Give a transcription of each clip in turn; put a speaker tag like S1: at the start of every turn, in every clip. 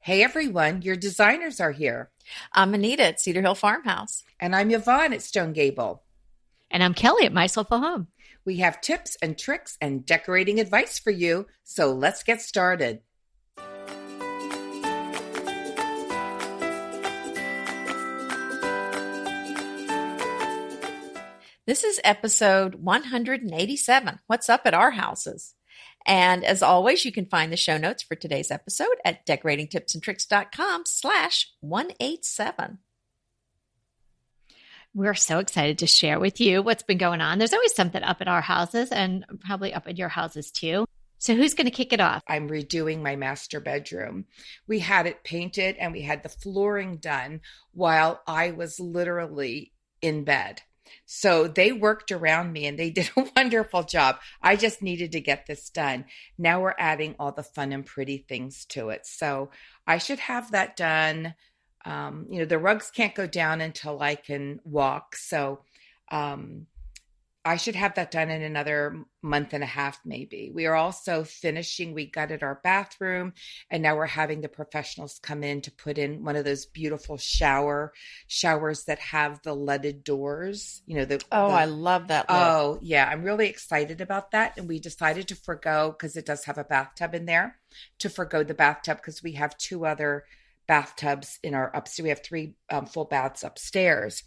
S1: Hey everyone, your designers are here.
S2: I'm Anita at Cedar Hill Farmhouse.
S1: And I'm Yvonne at Stone Gable.
S3: And I'm Kelly at My Soulful Home.
S1: We have tips and tricks and decorating advice for you, so let's get started.
S2: This is episode 187, What's Up at Our Houses? And as always, you can find the show notes for today's episode at decoratingtipsandtricks.com/187.
S3: We're so excited to share with you what's been going on. There's always something up at our houses and probably up at your houses too. So who's going to kick it off?
S1: I'm redoing my master bedroom. We had it painted and we had the flooring done while I was literally in bed. So they worked around me and they did a wonderful job. I just needed to get this done. Now we're adding all the fun and pretty things to it. So I should have that done. The rugs can't go down until I can walk. So I should have that done in another month and a half, maybe. We are also finishing. We gutted our bathroom, and now we're having the professionals come in to put in one of those beautiful showers that have the leaded doors.
S2: I love that look.
S1: Oh, yeah. I'm really excited about that. And we decided to forgo, because it does have a bathtub in there, to forgo the bathtub because we have two other bathtubs in our upstairs. We have three full baths upstairs.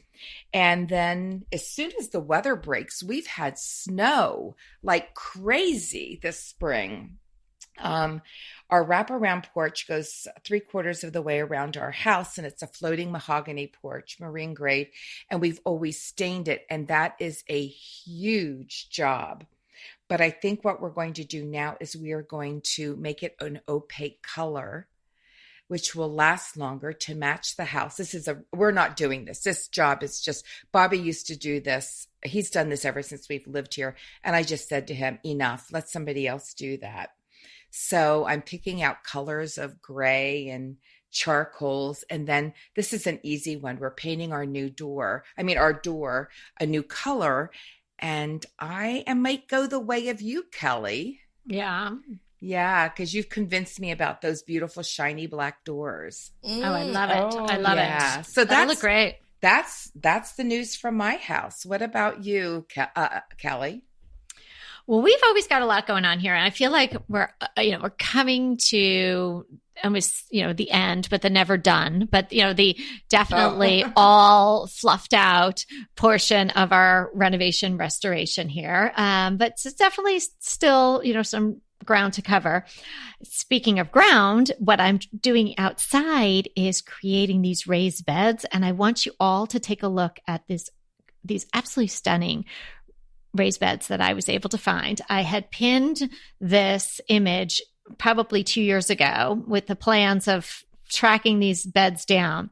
S1: And then as soon as the weather breaks, we've had snow like crazy this spring. Our wraparound porch goes 3/4 of the way around our house, and it's a floating mahogany porch, marine grade, and we've always stained it. And that is a huge job. But I think what we're going to do now is we are going to make it an opaque color, which will last longer to match the house. We're not doing this. This job is just, Bobby used to do this. He's done this ever since we've lived here. And I just said to him, enough, let somebody else do that. So I'm picking out colors of gray and charcoals. And then this is an easy one. We're painting our door, a new color. And I might go the way of you, Kelly.
S3: Yeah.
S1: Yeah, because you've convinced me about those beautiful shiny black doors.
S3: Oh, I love it. I love it.
S1: So
S3: that'll look great.
S1: That's the news from my house. What about you, Kelly?
S3: Well, we've always got a lot going on here, and I feel like we're coming to almost, the end, but the never done, but the definitely all fluffed out portion of our renovation restoration here. But it's definitely still, some ground to cover. Speaking of ground, what I'm doing outside is creating these raised beds, and I want you all to take a look at these absolutely stunning raised beds that I was able to find. I had pinned this image probably 2 years ago with the plans of tracking these beds down.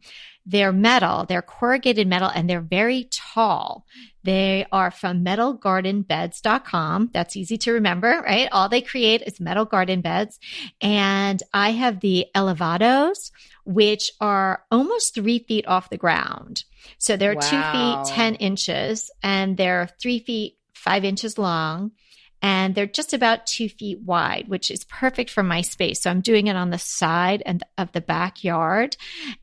S3: They're metal, they're corrugated metal, and they're very tall. They are from metalgardenbeds.com. That's easy to remember, right? All they create is metal garden beds. And I have the elevados, which are almost 3 feet off the ground. So they're 2 feet, 10 inches, and they're 3 feet, 5 inches long. And they're just about 2 feet wide, which is perfect for my space. So I'm doing it on the side of the backyard.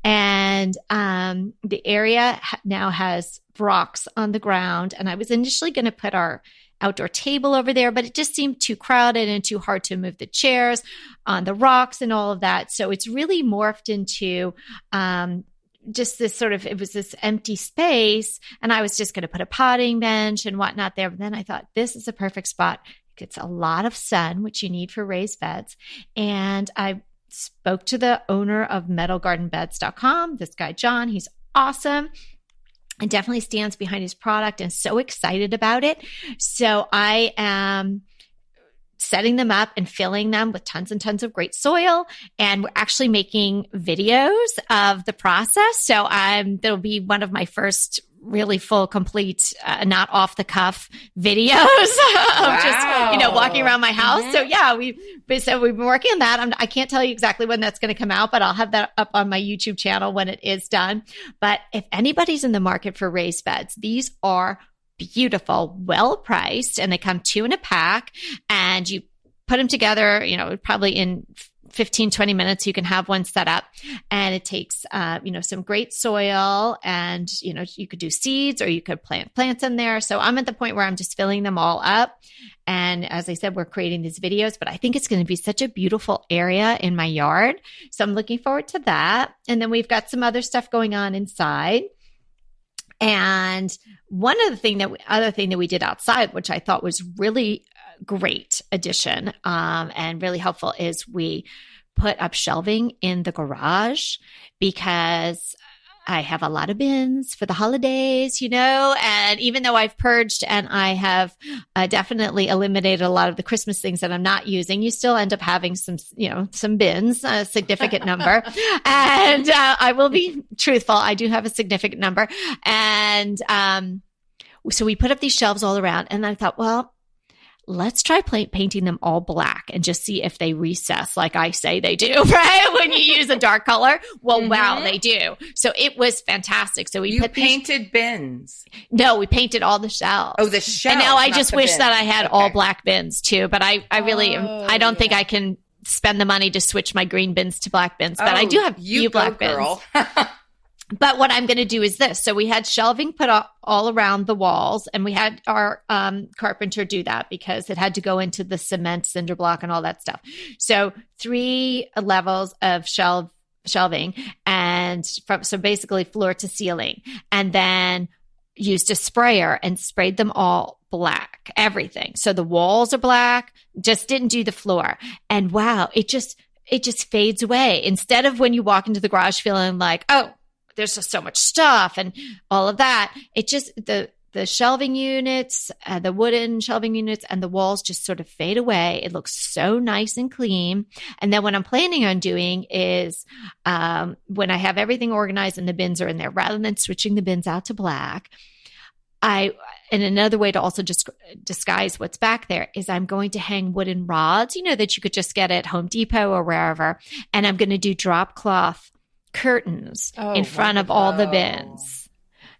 S3: And the area now has rocks on the ground. And I was initially going to put our outdoor table over there, but it just seemed too crowded and too hard to move the chairs on the rocks and all of that. So it's really morphed into just this it was this empty space, and I was just going to put a potting bench and whatnot there. But then I thought, this is a perfect spot. It gets a lot of sun, which you need for raised beds. And I spoke to the owner of metalgardenbeds.com, this guy, John. He's awesome and definitely stands behind his product and so excited about it. So I am setting them up and filling them with tons and tons of great soil. And we're actually making videos of the process. So that'll be one of my first really full, complete, not off the cuff videos of just, walking around my house. Mm-hmm. So yeah, we've been working on that. I can't tell you exactly when that's going to come out, but I'll have that up on my YouTube channel when it is done. But if anybody's in the market for raised beds, these are beautiful, well priced, and they come 2 in a pack, and you put them together, probably in 15, 20 minutes. You can have one set up, and it takes, some great soil, and, you could do seeds or you could plant plants in there. So I'm at the point where I'm just filling them all up. And as I said, we're creating these videos, but I think it's going to be such a beautiful area in my yard. So I'm looking forward to that. And then we've got some other stuff going on inside. And one other thing that we did outside, which I thought was really great addition and really helpful, is we put up shelving in the garage, because I have a lot of bins for the holidays, and even though I've purged and I have definitely eliminated a lot of the Christmas things that I'm not using, you still end up having some bins, a significant number. And I will be truthful, I do have a significant number. And so we put up these shelves all around, and I thought, well, let's try painting them all black and just see if they recess like I say they do, right? When you use a dark color. Well, wow, they do. So it was fantastic. So we
S1: painted bins.
S3: No, we painted all the shelves.
S1: Oh, the shelves.
S3: And now I just wish that I had all black bins too, but I really, I don't think I can spend the money to switch my green bins to black bins, but I do have few black bins. But what I'm going to do is this. So we had shelving put all around the walls, and we had our carpenter do that because it had to go into the cement cinder block and all that stuff. So 3 levels of shelving, and so basically floor to ceiling, and then used a sprayer and sprayed them all black, everything. So the walls are black, just didn't do the floor. And wow, it just fades away. Instead of when you walk into the garage feeling like, oh, there's just so much stuff and all of that. It just, the shelving units, the wooden shelving units and the walls just sort of fade away. It looks so nice and clean. And then what I'm planning on doing is when I have everything organized and the bins are in there, rather than switching the bins out to black, and another way to also just disguise what's back there is I'm going to hang wooden rods, that you could just get at Home Depot or wherever. And I'm going to do drop cloth curtains in front of all the bins.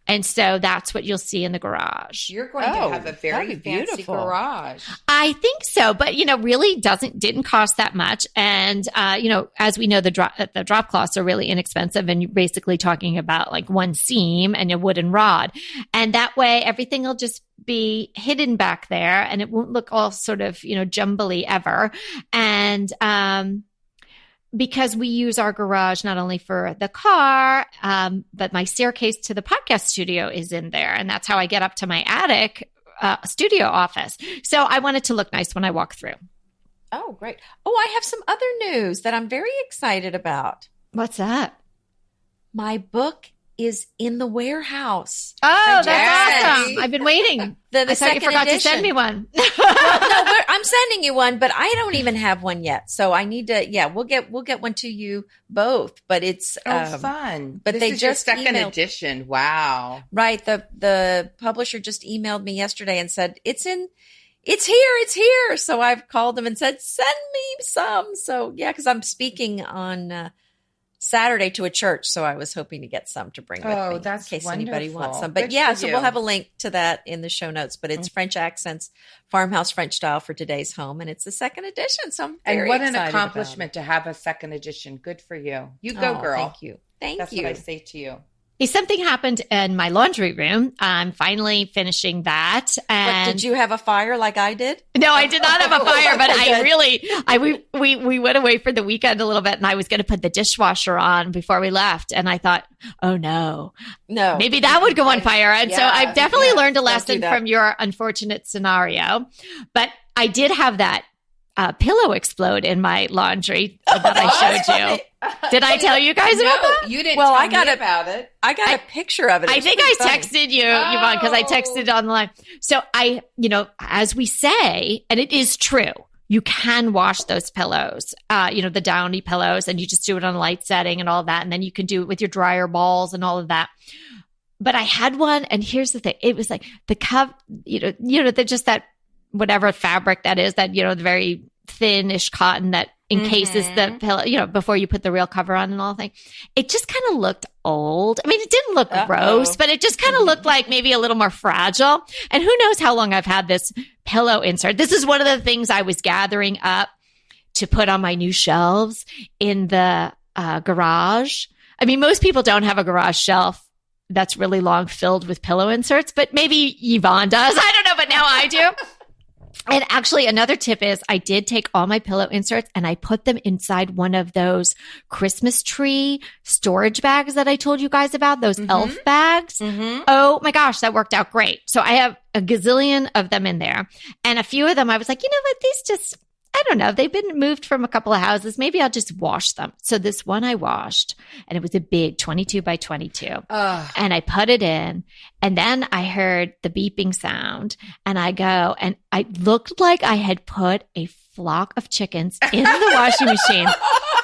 S3: And so that's what you'll see in the garage.
S1: You're going to have a very fancy garage.
S3: I think so, but really didn't cost that much. And as we know, the drop cloths are really inexpensive, and you're basically talking about like one seam and a wooden rod. And that way everything will just be hidden back there, and it won't look all sort of, jumbly ever. And because we use our garage not only for the car, but my staircase to the podcast studio is in there. And that's how I get up to my attic studio office. So I want it to look nice when I walk through.
S2: Oh, great. Oh, I have some other news that I'm very excited about.
S3: What's that?
S2: My book is in the warehouse.
S3: Oh, that's awesome. I've been waiting. I thought you forgot to send me one.
S2: Well, no, I'm sending you one, but I don't even have one yet. So I need to, we'll get one to you both, but it's
S1: fun.
S2: But
S1: this is your second edition. Wow.
S2: Right. The publisher just emailed me yesterday and said, it's here. So I've called them and said, send me some. So because I'm speaking on Saturday to a church, so I was hoping to get some to bring with me.
S1: Oh, that's
S2: in case
S1: wonderful.
S2: Anybody wants some. But
S1: Good
S2: so we'll have a link to that in the show notes. But it's French Accents, Farmhouse French Style for Today's Home, and it's the second edition. So I'm very
S1: excited.
S2: And
S1: what an accomplishment to have a second edition. Good for you. You go, girl.
S2: Thank you.
S1: That's what I say to you.
S3: Something happened in my laundry room. I'm finally finishing that. And
S2: did you have a fire like I did?
S3: No, I did not have a fire, but we went away for the weekend a little bit, and I was going to put the dishwasher on before we left. And I thought, oh no, maybe that would go on fire. And so I've definitely learned a lesson from your unfortunate scenario, but I did have that pillow explode in my laundry that I showed you. Did I tell you guys about that?
S1: You didn't tell me about it.
S2: I got a picture of it.
S3: I think I texted you, Yvonne, because I texted on the line. So as we say, and it is true, you can wash those pillows, the downy pillows, and you just do it on a light setting and all of that. And then you can do it with your dryer balls and all of that. But I had one, and here's the thing. It was like the cover, just that whatever fabric that is, that, the very thin-ish cotton that encases the pillow, before you put the real cover on and all that. It just kind of looked old. I mean, it didn't look gross, but it just kind of looked like maybe a little more fragile. And who knows how long I've had this pillow insert. This is one of the things I was gathering up to put on my new shelves in the garage. I mean, most people don't have a garage shelf that's really long filled with pillow inserts, but maybe Yvonne does. I don't know, but now I do. And actually, another tip is I did take all my pillow inserts and I put them inside one of those Christmas tree storage bags that I told you guys about, those elf bags. Oh my gosh, that worked out great. So I have a gazillion of them in there. And a few of them, I was like, you know what, these just, I don't know. They've been moved from a couple of houses. Maybe I'll just wash them. So this one I washed, and it was a big 22 by 22. And I put it in, and then I heard the beeping sound, and I go, and I looked like I had put a flock of chickens in the washing machine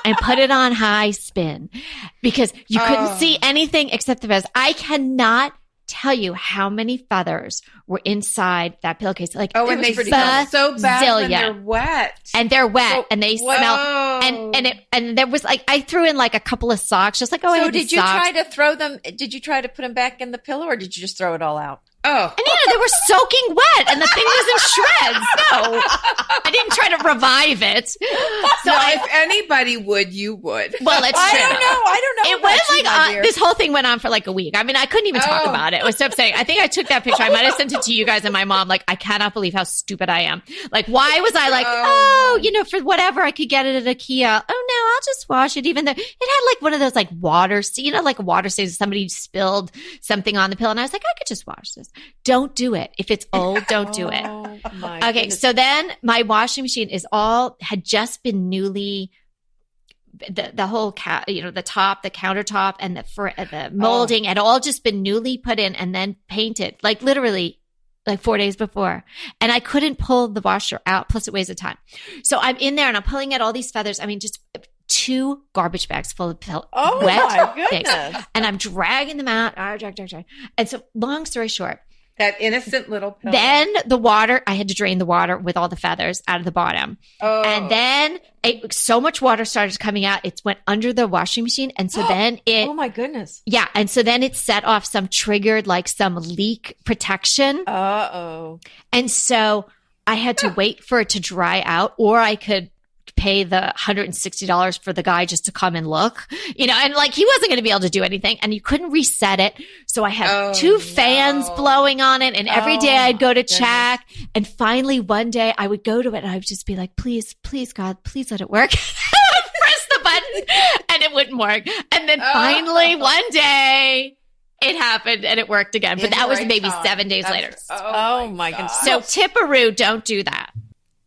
S3: and put it on high spin because you couldn't see anything except the feathers. I cannot tell you how many feathers were inside that pillowcase. Like,
S1: and they smell so bad when they're wet.
S3: And they're wet and they smell. And there was like, I threw in like a couple of socks, just like,
S2: so did you try to throw them? Did you try to put them back in the pillow, or did you just throw it all out?
S3: Anita, they were soaking wet and the thing was in shreds. No, I didn't try to revive it. So
S1: if anybody would, you would.
S3: Well, it's true.
S2: I don't know.
S3: It went like, this whole thing went on for like a week. I mean, I couldn't even talk about it. It was so upsetting. I think I took that picture. I might have sent it to you guys and my mom. Like, I cannot believe how stupid I am. Like, why was I like, for whatever I could get it at IKEA. Oh no, I'll just wash it. Even though it had like one of those like water, like a water stain. Somebody spilled something on the pillow. And I was like, I could just wash this. Don't do it. If it's old, don't do it. Okay. Goodness. So then my washing machine had just been newly, the whole, the top, the countertop and the molding had all just been newly put in and then painted, like literally like 4 days before. And I couldn't pull the washer out. Plus it weighs a ton. So I'm in there and I'm pulling out all these feathers. I mean, just 2 garbage bags full of wet
S2: my goodness.
S3: Things. And I'm dragging them out. Drag. And so long story short,
S1: that innocent little pillow.
S3: Then the water, I had to drain the water with all the feathers out of the bottom. And then so much water started coming out. It went under the washing machine. And so then
S2: oh my goodness.
S3: Yeah. And so then it set off triggered like some leak protection. And so I had to wait for it to dry out, or I could pay the $160 for the guy just to come and look, and like he wasn't going to be able to do anything and you couldn't reset it. So I had 2 fans blowing on it, and every day I'd go to check. And finally one day I would go to it and I would just be like, please, God, please let it work. Press the button and it wouldn't work. And then finally one day it happened and it worked again. But that was maybe 7 days later.
S2: Oh my goodness.
S3: So tipperoo, don't do that.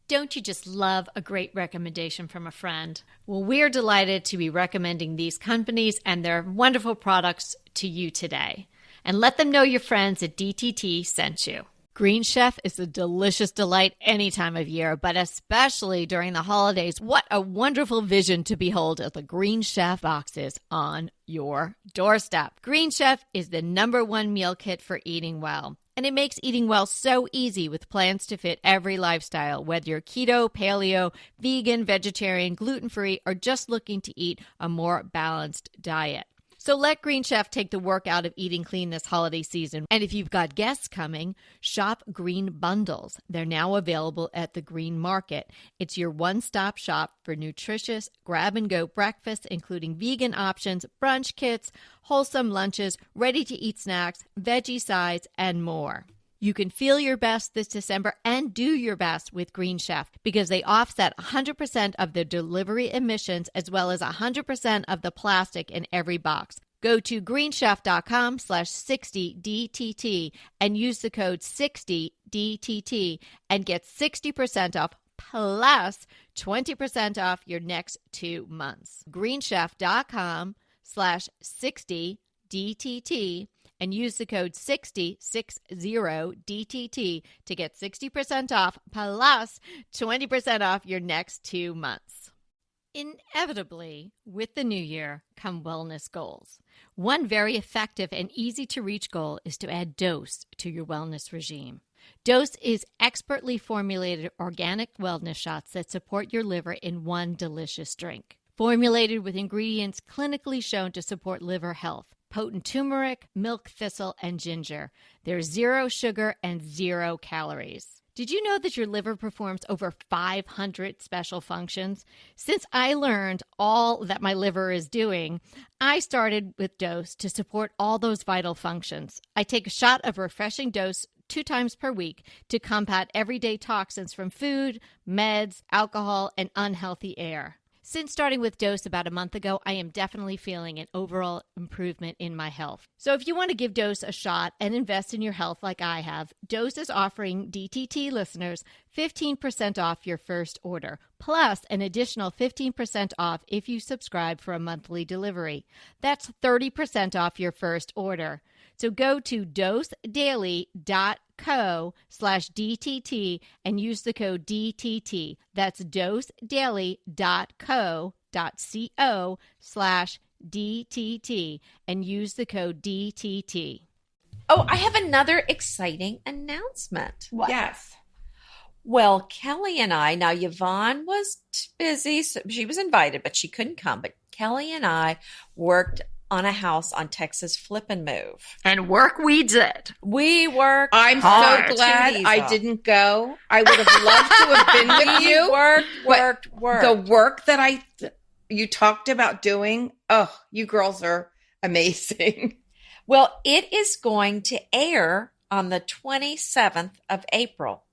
S4: Don't you just love a great recommendation from a friend? Well, we're delighted to be recommending these companies and their wonderful products to you today. And let them know your friends at DTT sent you. Green Chef is a delicious delight any time of year, but especially during the holidays. What a wonderful vision to behold as the Green Chef boxes on your doorstep. Green Chef is the #1 meal kit for eating well. And it makes eating well so easy with plans to fit every lifestyle, whether you're keto, paleo, vegan, vegetarian, gluten-free, or just looking to eat a more balanced diet. So let Green Chef take the work out of eating clean this holiday season. And if you've got guests coming, shop Green Bundles. They're now available at the Green Market. It's your one-stop shop for nutritious grab-and-go breakfasts, including vegan options, brunch kits, wholesome lunches, ready-to-eat snacks, veggie sides, and more. You can feel your best this December and do your best with Green Chef because they offset 100% of the delivery emissions as well as 100% of the plastic in every box. Go to greenchef.com/60DTT and use the code 60DTT and get 60% off plus 20% off your next 2 months. greenchef.com/60DTT and use the code 60DTT to get 60% off plus 20% off your next 2 months. Inevitably, with the new year come wellness goals. One very effective and easy to reach goal is to add Dose to your wellness regime. Dose is expertly formulated organic wellness shots that support your liver in one delicious drink. Formulated with ingredients clinically shown to support liver health. Potent turmeric, milk thistle, and ginger. There's 0 sugar and 0 calories. Did you know that your liver performs over 500 special functions? Since I learned all that my liver is doing, I started with Dose to support all those vital functions. I take a shot of refreshing Dose 2 times per week to combat everyday toxins from food, meds, alcohol, and unhealthy air. Since starting with Dose about a month ago, I am definitely feeling an overall improvement in my health. So if you want to give Dose a shot and invest in your health like I have, Dose is offering DTT listeners 15% off your first order, plus an additional 15% off if you subscribe for a monthly delivery. That's 30% off your first order. So go to dosedaily.co/DTT and use the code DTT. That's dosedaily.co.co/DTT and use the code DTT.
S2: Oh, I have another exciting announcement.
S1: What? Yes.
S2: Well, Kelly and I, now Yvonne was busy, so she was invited, but she couldn't come. But Kelly and I worked on a house on Texas Flip and Move.
S3: And work we did.
S2: We worked
S1: I'm
S2: hard.
S1: so glad
S2: 2 days
S1: I
S2: off.
S1: didn't go. I would have loved to have been with you.
S2: Worked.
S1: The work that you talked about doing, oh, you girls are amazing.
S2: Well, it is going to air on the 27th of April.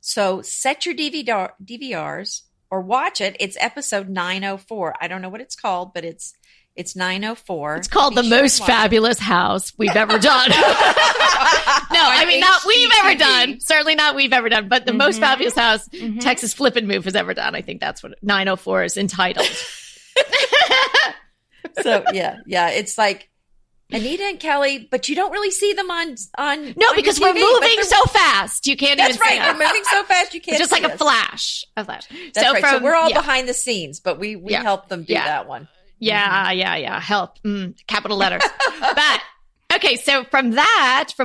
S2: So set your DVRs or watch it. It's episode 904. I don't know what it's called, but it's 904.
S3: It's called The Most Fabulous House We've Ever done. No, I mean, not we've ever done. Certainly not we've ever done, but the most fabulous house Texas Flip and Move has ever done. I think that's what 904 is entitled.
S2: So, yeah. It's like Anita and Kelly, but you don't really see them on
S3: No, because we're moving so fast. You can't even see
S2: That's right.
S3: us.
S2: We're moving so fast you can't
S3: It's just
S2: see
S3: like a
S2: us.
S3: flash.
S2: That's right. So we're all behind the scenes, but we help them do that one.
S3: Yeah. Help. Capital letters. But okay, so from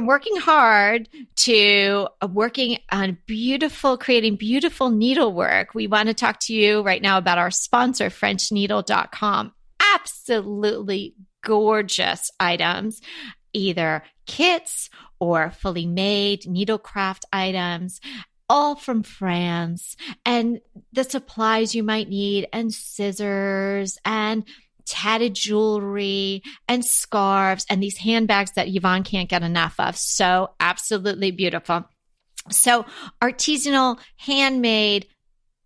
S3: working hard to working on creating beautiful needlework, we want to talk to you right now about our sponsor, FrenchNeedle.com. Absolutely gorgeous items, either kits or fully made needlecraft items, all from France, and the supplies you might need, and scissors, and tatted jewelry, and scarves, and these handbags that Yvonne can't get enough of. So absolutely beautiful. So artisanal, handmade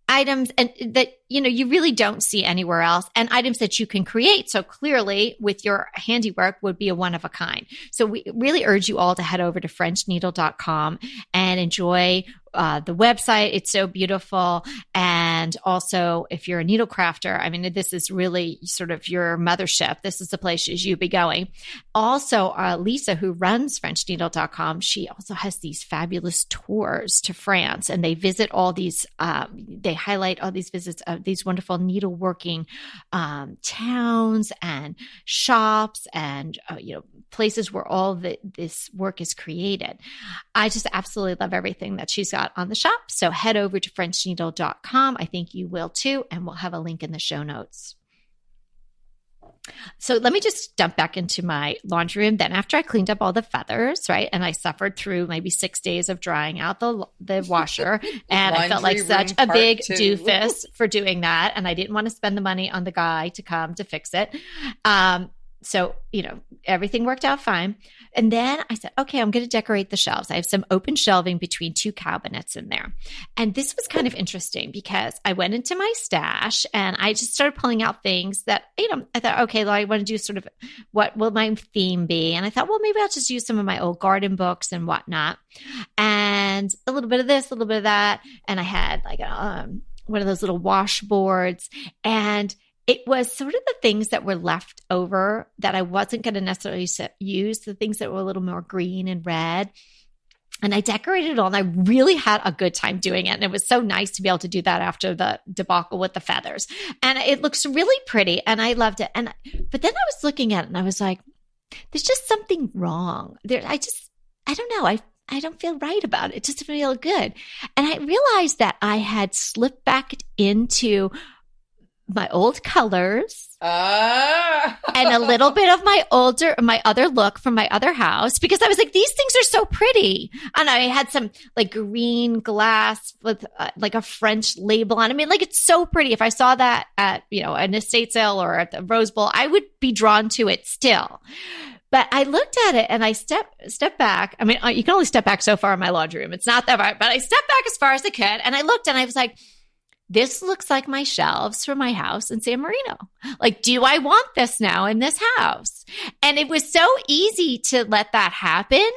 S3: items and that, you really don't see anywhere else, and items that you can create. So clearly with your handiwork would be a one of a kind. So we really urge you all to head over to FrenchNeedle.com and enjoy the website. It's so beautiful. And also, if you're a needle crafter, I mean, this is really sort of your mothership. This is the place you be going. Also, Lisa, who runs FrenchNeedle.com, she also has these fabulous tours to France, and they visit all these, they highlight all these visits of these wonderful needleworking towns and shops and, places where all this work is created. I just absolutely love everything that she's got on the shop. So head over to FrenchNeedle.com. I think you will too. And we'll have a link in the show notes. So let me just dump back into my laundry room. Then after I cleaned up all the feathers, right, and I suffered through maybe 6 days of drying out the washer, and I felt like such a big doofus for doing that, and I didn't want to spend the money on the guy to come to fix it. So, everything worked out fine. And then I said, okay, I'm going to decorate the shelves. I have some open shelving between 2 cabinets in there. And this was kind of interesting because I went into my stash and I just started pulling out things that, I thought, okay, well, I want to do sort of what will my theme be? And I thought, well, maybe I'll just use some of my old garden books and whatnot. And a little bit of this, a little bit of that. And I had like one of those little washboards, and it was sort of the things that were left over that I wasn't going to necessarily use, the things that were a little more green and red. And I decorated it all, and I really had a good time doing it. And it was so nice to be able to do that after the debacle with the feathers. And it looks really pretty, and I loved it. But then I was looking at it, and I was like, there's just something wrong. I don't know. I don't feel right about it. It doesn't feel good. And I realized that I had slipped back into my old colors
S1: Ah.
S3: and a little bit of my other look from my other house, because I was like, these things are so pretty. And I had some like green glass with like a French label on. I mean, like, it's so pretty. If I saw that at, an estate sale or at the Rose Bowl, I would be drawn to it still. But I looked at it and I stepped back. I mean, you can only step back so far in my laundry room. It's not that far, but I stepped back as far as I could. And I looked and I was like, this looks like my shelves for my house in San Marino. Like, do I want this now in this house? And it was so easy to let that happen.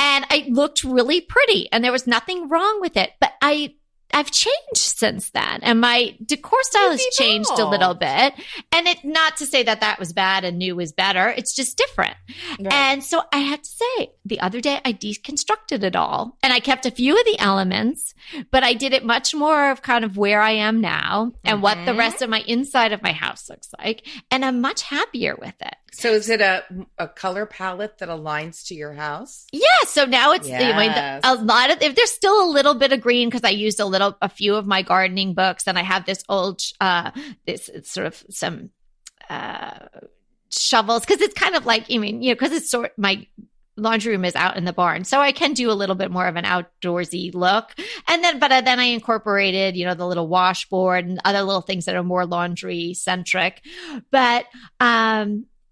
S3: And it looked really pretty and there was nothing wrong with it. But I've changed since then, and my decor style has changed a little bit. And it, not to say that that was bad and new was better. It's just different. Right. And so I have to say, the other day I deconstructed it all and I kept a few of the elements, but I did it much more of kind of where I am now and what the rest of my inside of my house looks like. And I'm much happier with it.
S1: So is it a color palette that aligns to your house?
S3: Yeah. So now it's a lot of, if there's still a little bit of green, because I used a few of my gardening books, and I have this old, this sort of some shovels, because it's kind of like, because it's my laundry room is out in the barn, so I can do a little bit more of an outdoorsy look. And then, but then I incorporated, the little washboard and other little things that are more laundry centric. But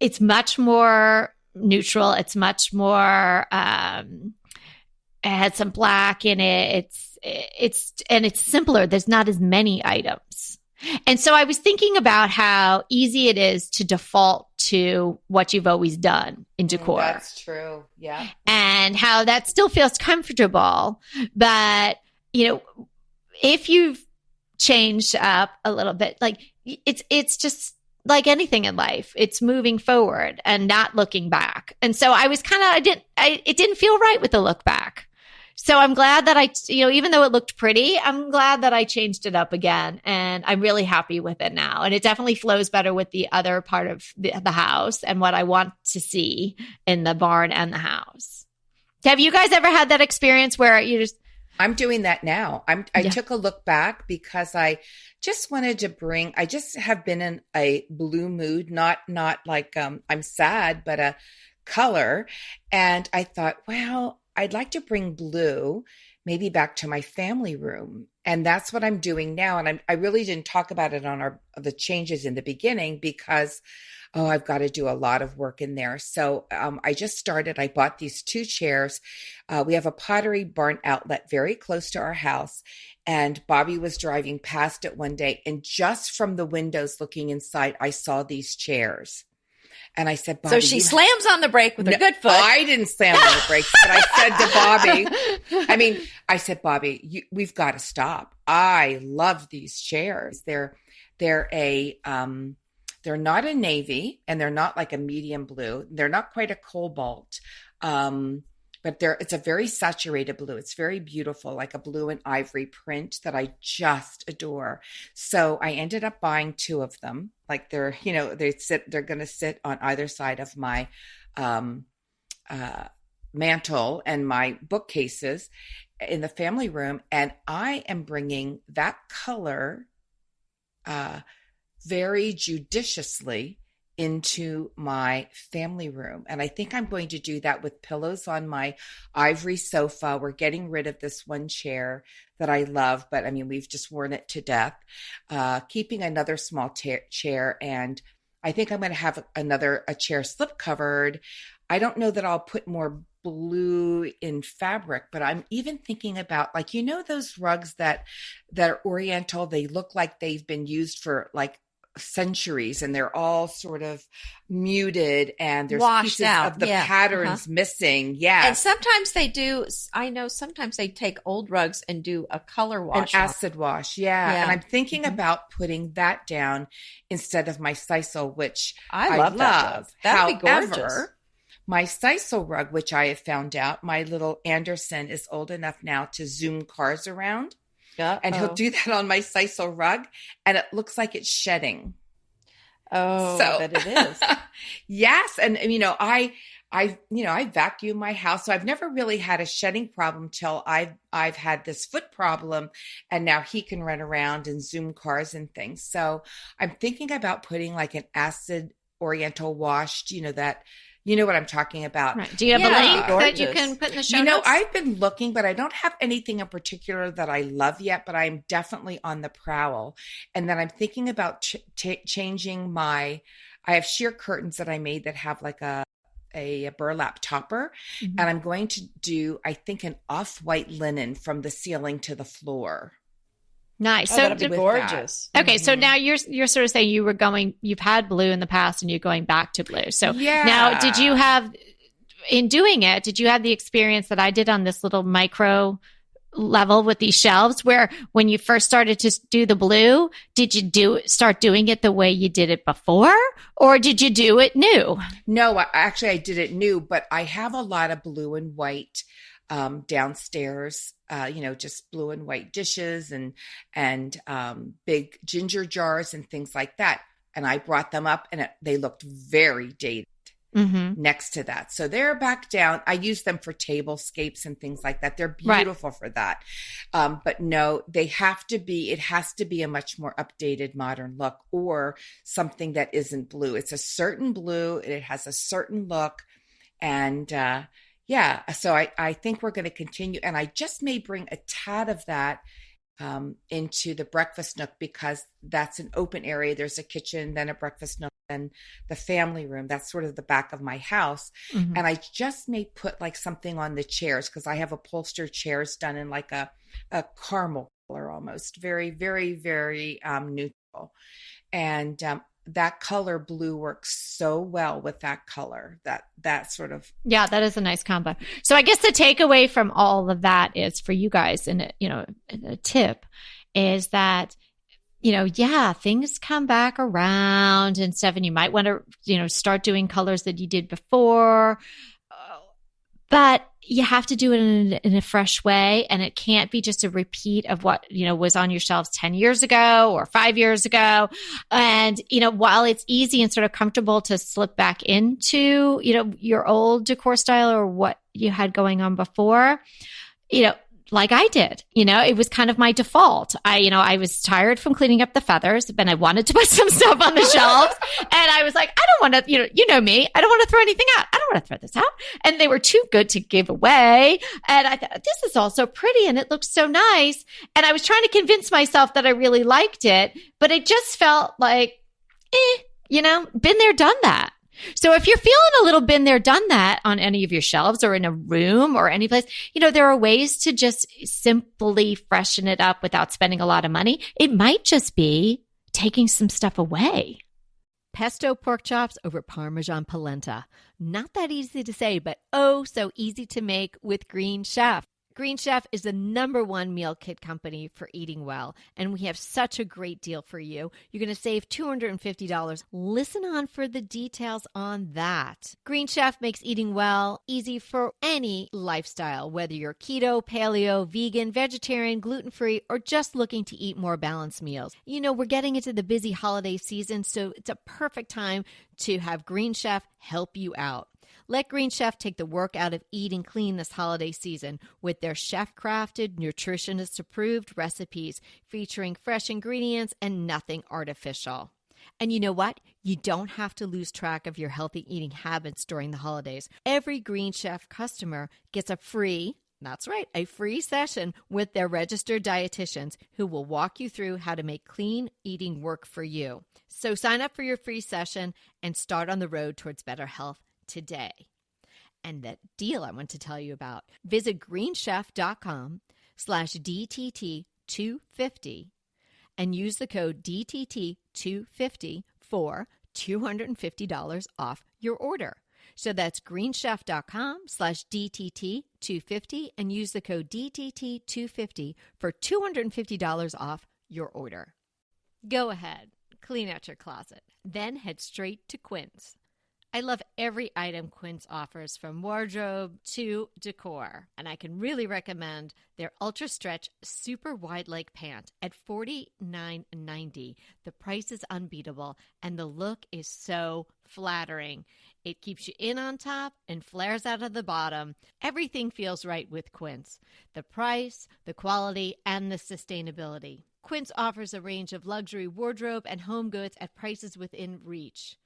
S3: it's much more neutral. It's much more. It had some black in it. It's simpler. There's not as many items. And so I was thinking about how easy it is to default to what you've always done in decor.
S1: That's true. Yeah.
S3: And how that still feels comfortable. But, if you've changed up a little bit, like it's just like anything in life, it's moving forward and not looking back. And so I was it didn't feel right with the look back. So I'm glad that even though it looked pretty, I'm glad that I changed it up again, and I'm really happy with it now. And it definitely flows better with the other part of the house and what I want to see in the barn and the house. Have you guys ever had that experience where
S1: I'm doing that now. I took a look back because I just wanted to I just have been in a blue mood, not like I'm sad, but a color. And I thought, well, I'd like to bring blue maybe back to my family room. And that's what I'm doing now. And I really didn't talk about it on the changes in the beginning because, I've got to do a lot of work in there. So I just started. I bought these 2 chairs. We have a Pottery Barn outlet very close to our house. And Bobby was driving past it one day. And just from the windows looking inside, I saw these chairs. And I said, Bobby.
S2: So she slams on the brake with her good foot.
S1: I didn't slam on the brakes, but I said to Bobby, we've got to stop. I love these chairs. They're not a navy, and they're not like a medium blue. They're not quite a cobalt, but it's a very saturated blue. It's very beautiful, like a blue and ivory print that I just adore. So I ended up buying 2 of them. Like they're going to sit on either side of my mantle and my bookcases in the family room. And I am bringing that color very judiciously into my family room. And I think I'm going to do that with pillows on my ivory sofa. We're getting rid of this one chair that I love, but we've just worn it to death. Keeping another small chair. And I think I'm going to have a chair slip covered. I don't know that I'll put more blue in fabric, but I'm even thinking about those rugs that are Oriental. They look like they've been used for like centuries, and they're all sort of muted, and there's
S2: washed
S1: pieces
S2: out
S1: of the patterns missing. Yeah.
S2: And sometimes they do. I know sometimes they take old rugs and do a color wash.
S1: An acid wash. Yeah. And I'm thinking about putting that down instead of my sisal, which I love.
S2: That'd be gorgeous.
S1: My sisal rug, which I have found out, my little Anderson is old enough now to zoom cars around. And he'll do that on my sisal rug, and it looks like it's shedding.
S2: Oh, so, I bet it is.
S1: Yes. And, I vacuum my house. So I've never really had a shedding problem till I've had this foot problem, and now he can run around and Zoom cars and things. So I'm thinking about putting like an acid oriental wash, you know what I'm talking about.
S3: Right. Do you have a
S2: Yeah,
S3: link that you can put in the show notes?
S1: I've been looking, but I don't have anything in particular that I love yet, but I'm definitely on the prowl. And then I'm thinking about changing I have sheer curtains that I made that have like a burlap topper.
S3: Mhm.
S1: And I'm going to do, I think, an off-white linen from the ceiling to the floor.
S3: Nice.
S2: Oh,
S3: So
S2: that'd be
S1: with
S2: gorgeous.
S3: okay, so now you're sort of saying you've had blue in the past and you're going back to blue. So now did you have the experience that I did on this little micro level with these shelves where when you first started to do the blue, did you start doing it the way you did it before, or did you do it new?
S1: No, actually I did it new, but I have a lot of blue and white downstairs, just blue and white dishes and big ginger jars and things like that. And I brought them up and they looked very dated next to that. So they're back down. I use them for tablescapes and things like that. They're beautiful for that. But no, it has to be a much more updated modern look or something that isn't blue. It's a certain blue. It has a certain look. And, so I think we're going to continue. And I just may bring a tad of that into the breakfast nook because that's an open area. There's a kitchen, then a breakfast nook, and the family room. That's sort of the back of my house.
S3: Mm-hmm.
S1: And I just may put like something on the chairs because I have upholstered chairs done in like a caramel color almost. Very, very, very neutral. And that color blue works so well with that color, that sort of. Yeah,
S3: that is a nice combo. So I guess the takeaway from all of that is for you guys, and a tip is that, things come back around and stuff, and you might want to, start doing colors that you did before, but you have to do it in a fresh way. And it can't be just a repeat of what, was on your shelves 10 years ago or 5 years ago. And, while it's easy and sort of comfortable to slip back into, your old decor style or what you had going on before, like I did, it was kind of my default. I was tired from cleaning up the feathers, but I wanted to put some stuff on the shelves. And I was like, I don't want to, you know me, I don't want to throw anything out. I don't want to throw this out. And they were too good to give away. And I thought, this is all so pretty and it looks so nice. And I was trying to convince myself that I really liked it, but it just felt like, been there, done that. So if you're feeling a little been there, done that on any of your shelves or in a room or any place, there are ways to just simply freshen it up without spending a lot of money. It might just be taking some stuff away.
S4: Pesto pork chops over Parmesan polenta. Not that easy to say, but oh, so easy to make with Green Chef. Green Chef is the #1 meal kit company for eating well, and we have such a great deal for you. You're going to save $250. Listen on for the details on that. Green Chef makes eating well easy for any lifestyle, whether you're keto, paleo, vegan, vegetarian, gluten-free, or just looking to eat more balanced meals. We're getting into the busy holiday season, so it's a perfect time to have Green Chef help you out. Let Green Chef take the work out of eating clean this holiday season with their chef-crafted, nutritionist-approved recipes featuring fresh ingredients and nothing artificial. And you know what? You don't have to lose track of your healthy eating habits during the holidays. Every Green Chef customer gets a free session with their registered dietitians who will walk you through how to make clean eating work for you. So sign up for your free session and start on the road towards better health today. And that deal I want to tell you about, visit greenchef.com/DTT250 and use the code DTT250 for $250 off your order. So that's greenchef.com/DTT250 and use the code DTT250 for $250 off your order. Go ahead, clean out your closet, then head straight to Quinn's. I love every item Quince offers, from wardrobe to decor. And I can really recommend their Ultra Stretch Super Wide Leg Pant at $49.90. The price is unbeatable, and the look is so flattering. It keeps you in on top and flares out of the bottom. Everything feels right with Quince. The price, the quality, and the sustainability. Quince offers a range of luxury wardrobe and home goods at prices within reach.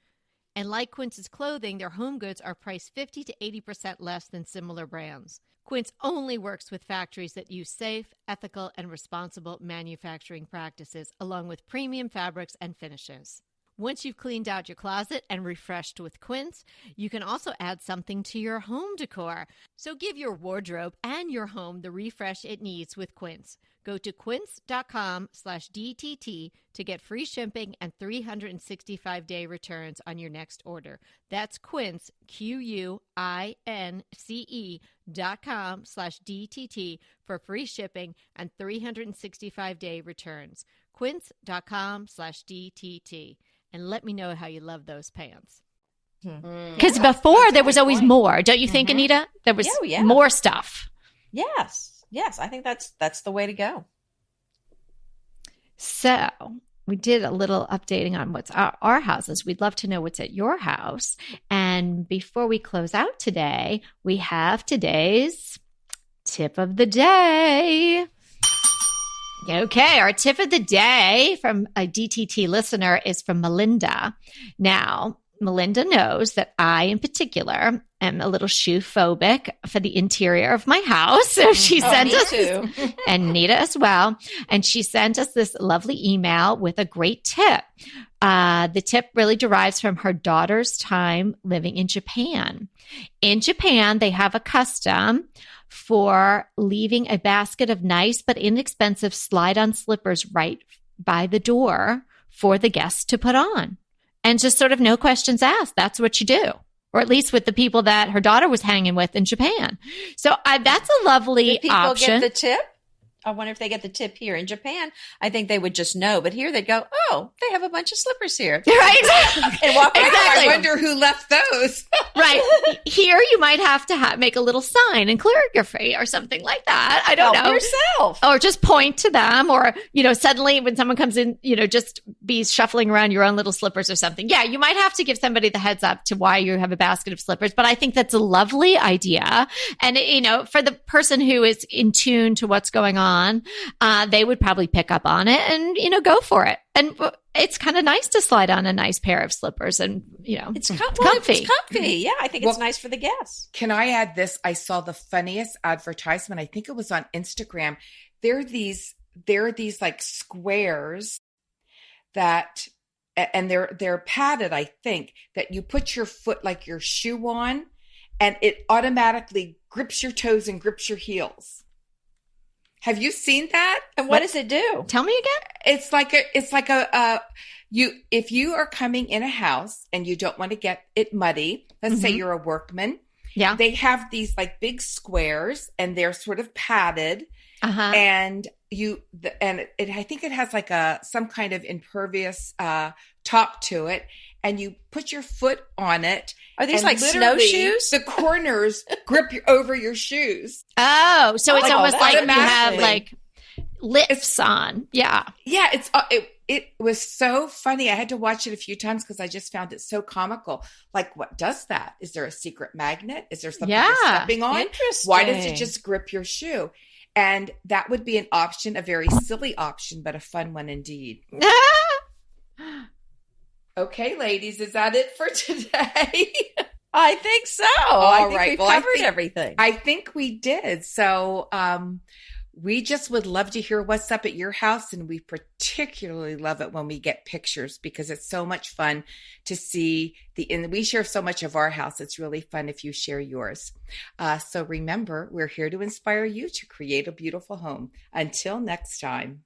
S4: And like Quince's clothing, their home goods are priced 50 to 80% less than similar brands. Quince only works with factories that use safe, ethical, and responsible manufacturing practices, along with premium fabrics and finishes. Once you've cleaned out your closet and refreshed with Quince, you can also add something to your home decor. So give your wardrobe and your home the refresh it needs with Quince. Go to quince.com/DTT to get free shipping and 365-day returns on your next order. That's Quince, QUINCE.com/DTT for free shipping and 365-day returns. Quince.com/DTT. And let me know how you love those pants.
S3: Because before there was always more. Don't you think, Anita? There was more stuff.
S2: Yes. I think that's the way to go.
S3: So we did a little updating on what's our houses. We'd love to know what's at your house. And before we close out today, we have today's tip of the day. Okay, our tip of the day from a DTT listener is from Melinda. Now, Melinda knows that I, in particular, am a little shoe phobic for the interior of my house. So she sent us, and Anita as well. And she sent us this lovely email with a great tip. The tip really derives from her daughter's time living in Japan. In Japan, they have a custom for leaving a basket of nice but inexpensive slide-on slippers right by the door for the guests to put on. And just sort of no questions asked. That's what you do. Or at least with the people that her daughter was hanging with in Japan. So that's a lovely option.
S2: Get the tip? I wonder if they get the tip here. In Japan, I think they would just know. But here they'd go, oh, they have a bunch of slippers here.
S3: Right, exactly.
S2: And walk around.
S1: I wonder who left those.
S3: Right. Here you might have to make a little sign and calligraphy or something like that. I don't know.
S2: Yourself.
S3: Or just point to them, or, suddenly when someone comes in, just be shuffling around your own little slippers or something. Yeah, you might have to give somebody the heads up to why you have a basket of slippers. But I think that's a lovely idea. And, for the person who is in tune to what's going on, they would probably pick up on it and, go for it. And it's kind of nice to slide on a nice pair of slippers and,
S2: it's
S3: comfy.
S2: It's comfy. Yeah, I think it's nice for the guests.
S1: Can I add this? I saw the funniest advertisement. I think it was on Instagram. There are these like squares that, and they're padded, I think, that you put your foot like your shoe on and it automatically grips your toes and grips your heels. Have you seen that?
S2: And what does it do?
S3: Tell me again.
S1: It's like if you are coming in a house and you don't want to get it muddy, let's say you're a workman.
S3: Yeah.
S1: They have these like big squares and they're sort of padded. And I think it has like some kind of impervious top to it, and you put your foot on it.
S2: Are these like snowshoes?
S1: The corners grip over your shoes.
S3: Oh, so it's almost like you have like lifts on. Yeah.
S1: Yeah. It was so funny. I had to watch it a few times because I just found it so comical. Like, what does that? Is there a secret magnet? Is there something you're stepping on?
S2: Interesting.
S1: Why does it just grip your shoe? And that would be an option, a very silly option, but a fun one indeed. Okay, ladies, is that it for today?
S2: I think so.
S1: All
S2: right.
S1: right.
S2: We covered everything.
S1: I think we did. So we just would love to hear what's up at your house. And we particularly love it when we get pictures because it's so much fun to see and we share so much of our house. It's really fun if you share yours. So remember, we're here to inspire you to create a beautiful home. Until next time.